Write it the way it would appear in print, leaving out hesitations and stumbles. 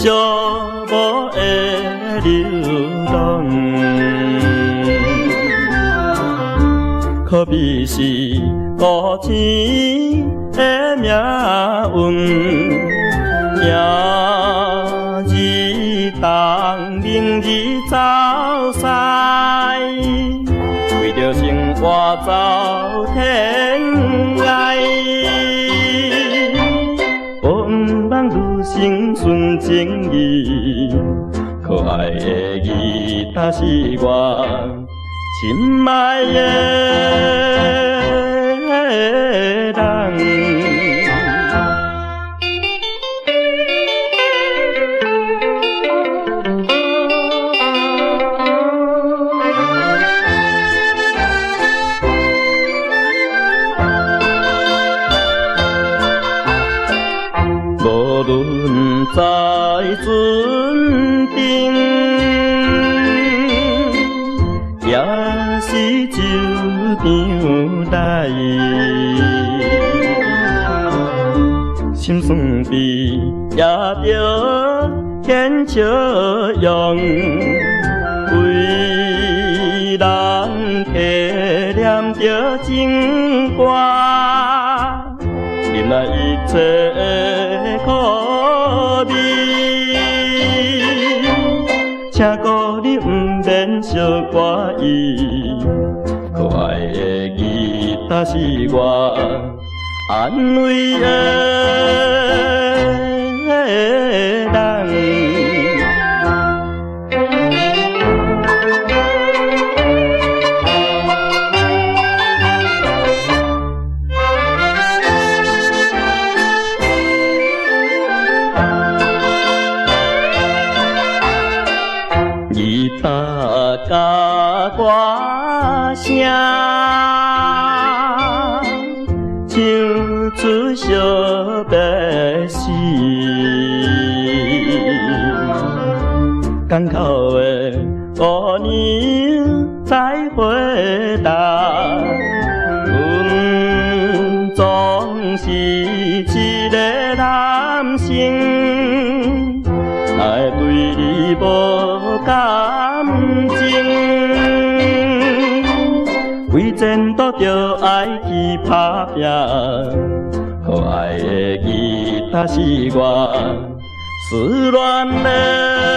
寂寞的流浪，可比是孤星的命运。明日东，明日走西，为着生活走天涯。盼望女性纯情意，可爱的伊，但是我心爱的人。无论在船顶，也是酒场内，心酸悲也着牵笑容，为人客念着情歌，忍耐一切的苦味，请故你不免小怪异，可爱的吉他是我安慰的人。吉他甲歌声，唱出惜别时，港口的乌娘再回答，阮总是一个男性，爱对你无感情，为前途着爱去打拼，可爱的吉他是我思恋的。